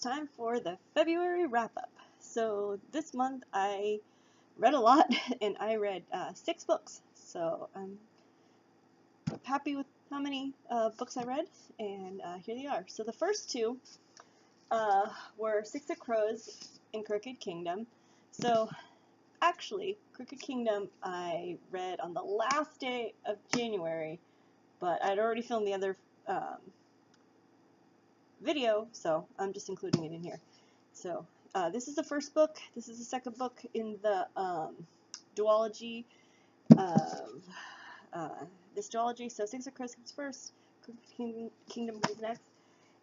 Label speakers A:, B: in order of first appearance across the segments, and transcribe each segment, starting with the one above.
A: time for the February wrap-up. So this month I read a lot, and I read 6 books. So I'm happy with how many books I read, and here they are. So the first 2 were Six of Crows and Crooked Kingdom. So actually, Crooked Kingdom I read on the last day of January, but I'd already filmed the other video, so I'm just including it in here. So this is the first book. This is the second book in the duology of this duology. So Six of Crows comes first, Kingdom comes next.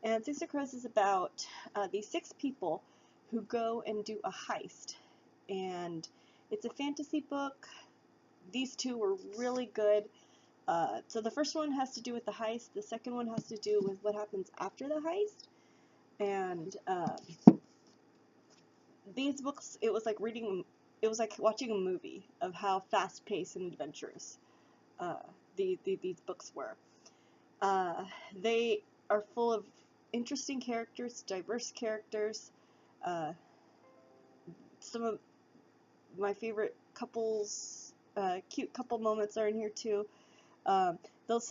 A: And Six of Crows is about these 6 people who go and do a heist. And it's a fantasy book. These 2 were really good. So the first one has to do with the heist. The second one has to do with what happens after the heist. And these books, it was like watching a movie of how fast-paced and adventurous these books were. They are full of interesting characters, diverse characters. Some of my favorite couples, cute couple moments are in here too. So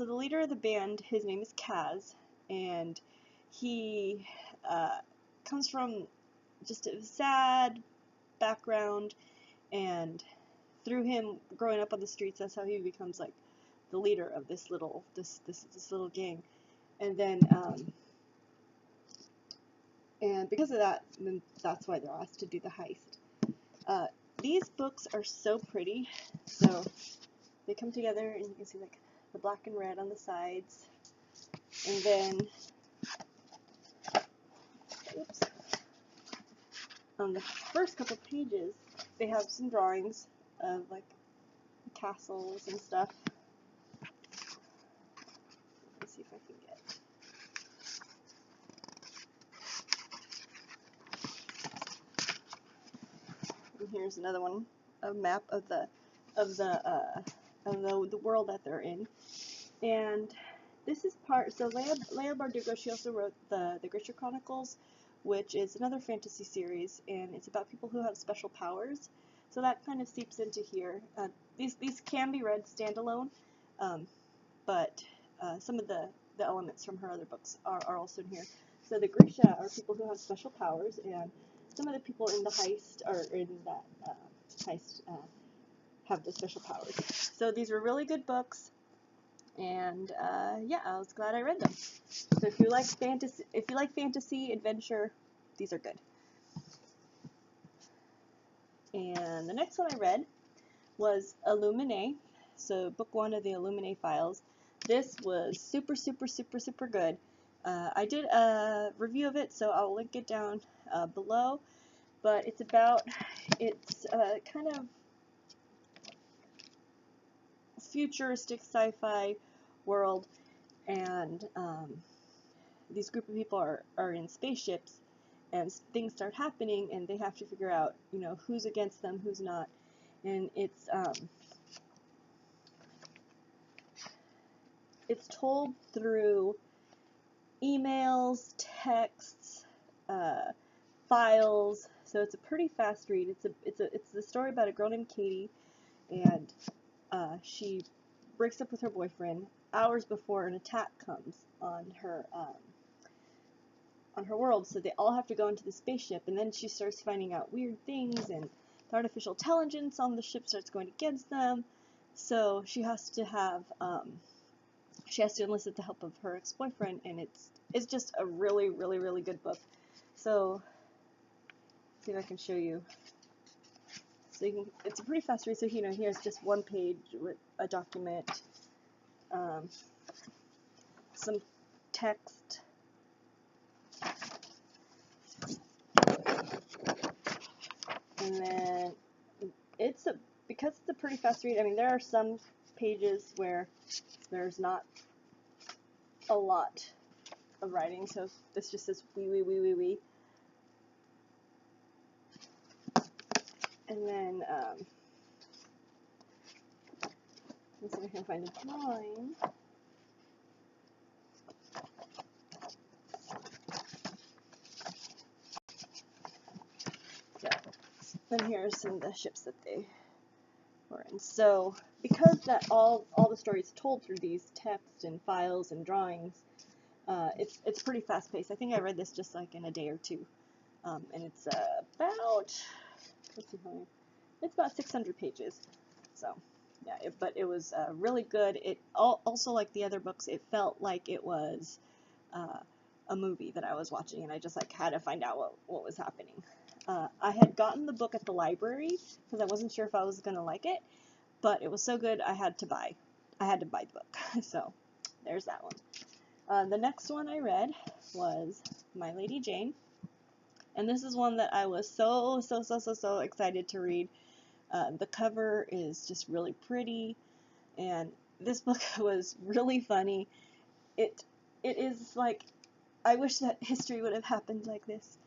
A: the leader of the band, his name is Kaz, and he comes from just a sad background, and through him growing up on the streets, that's how he becomes like the leader of this little gang. And then and because of that, then that's why they're asked to do the heist. These books are so pretty. So they come together, and you can see like the black and red on the sides, and then on the first couple pages they have some drawings of like castles and stuff. Let's see if I can get. And here's another one, a map of the world that they're in. And this is part. So Leia Bardugo, she also wrote the Grisha Chronicles, which is another fantasy series, and it's about people who have special powers. So that kind of seeps into here. These can be read standalone, but some of the elements from her other books are also in here. So the Grisha are people who have special powers, and some of the people in the heist have the special powers. So these were really good books, and yeah, I was glad I read them. So if you like fantasy adventure, these are good. And the next one I read was Illuminae, so book 1 of the Illuminae files. This was super good. I did a review of it, so I'll link it down below. But it's kind of futuristic sci-fi world, and these group of people are in spaceships, and things start happening, and they have to figure out, who's against them, who's not. And it's told through emails, texts, files. So it's a pretty fast read. It's the story about a girl named Katie, and she breaks up with her boyfriend hours before an attack comes on her world. So they all have to go into the spaceship, and then she starts finding out weird things, and the artificial intelligence on the ship starts going against them. So she has to enlist the help of her ex-boyfriend, and it's just a really good book. So see if I can show you. So it's a pretty fast read. So here's just one page with a document, some text, and then because it's a pretty fast read. I mean, there are some pages where there's not a lot of writing, so this just says wee. And then let's see if I can find a drawing. And here are some of the ships that they were in. So because that all the stories told through these texts and files and drawings, it's pretty fast paced. I think I read this just like in a day or two, and it's about, let's see how many, it's about 600 pages. So yeah, but it was really good. It also, like the other books, it felt like it was a movie that I was watching, and I just like had to find out what was happening. I had gotten the book at the library because I wasn't sure if I was gonna like it, but it was so good I had to buy the book. So there's that one. The next one I read was My Lady Jane, and this is one that I was so excited to read. The cover is just really pretty, and this book was really funny. It is like, I wish that history would have happened like this.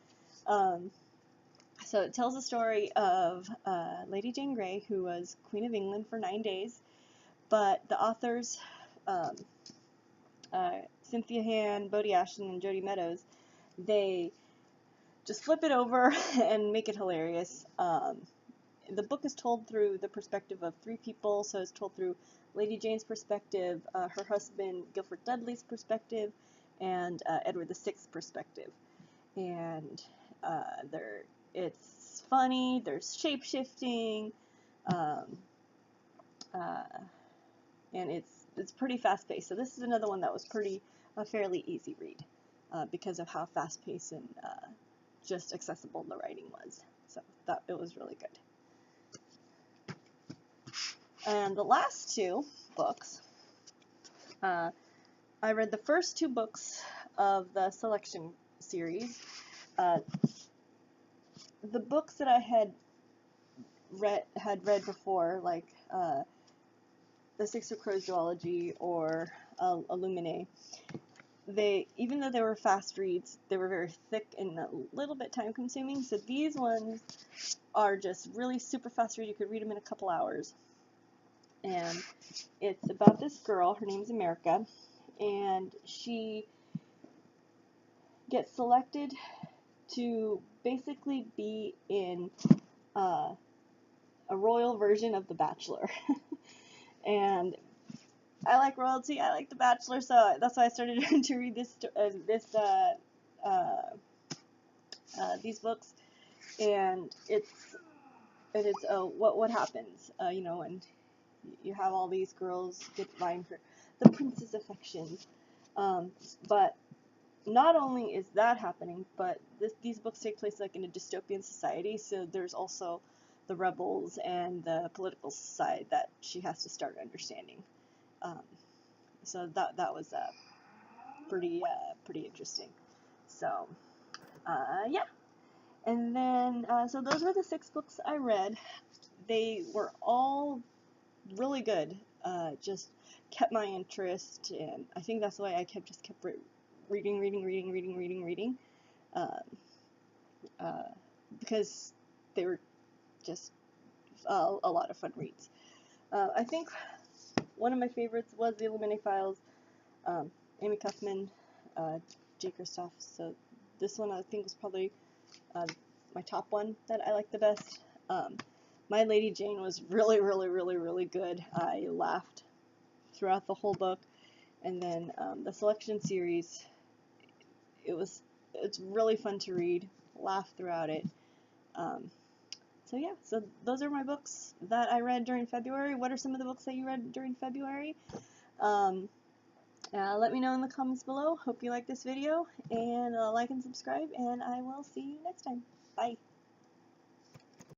A: So it tells the story of Lady Jane Grey, who was Queen of England for 9 days, but the authors, Cynthia Hand, Bodie Ashton, and Jodi Meadows, they just flip it over and make it hilarious. The book is told through the perspective of 3 people, so it's told through Lady Jane's perspective, her husband Guilford Dudley's perspective, and Edward VI's perspective. And it's funny, there's shape-shifting, and it's pretty fast-paced. So this is another one that was a fairly easy read because of how fast-paced and just accessible the writing was. So it was really good. And the last 2 books, I read the first 2 books of the selection series. The books that I had read before, like the Six of Crows duology or Illuminae, even though they were fast reads, they were very thick and a little bit time consuming. So these ones are just really super fast read. You could read them in a couple hours. And it's about this girl, her name's America, and she gets selected to basically be in a royal version of The Bachelor. And I like royalty, I like The Bachelor, so that's why I started to read these books. And it's what happens, when you have all these girls get vying for the prince's affections. But not only is that happening, but these books take place like in a dystopian society, so there's also the rebels and the political side that she has to start understanding. So that was pretty interesting. So yeah, and then so those were the 6 books I read. They were all really good. Just kept my interest, and I think that's why I kept reading, because they were just a lot of fun reads. I think one of my favorites was the Illuminae Files, Amy Kaufman, J. Kristoff. So this one I think was probably my top one that I liked the best. My Lady Jane was really good. I laughed throughout the whole book, and then the selection series, it's really fun to read, laugh throughout it. So yeah, so those are my books that I read during February. What are some of the books that you read during February? Let me know in the comments below. Hope you like this video, and like and subscribe, and I will see you next time. Bye.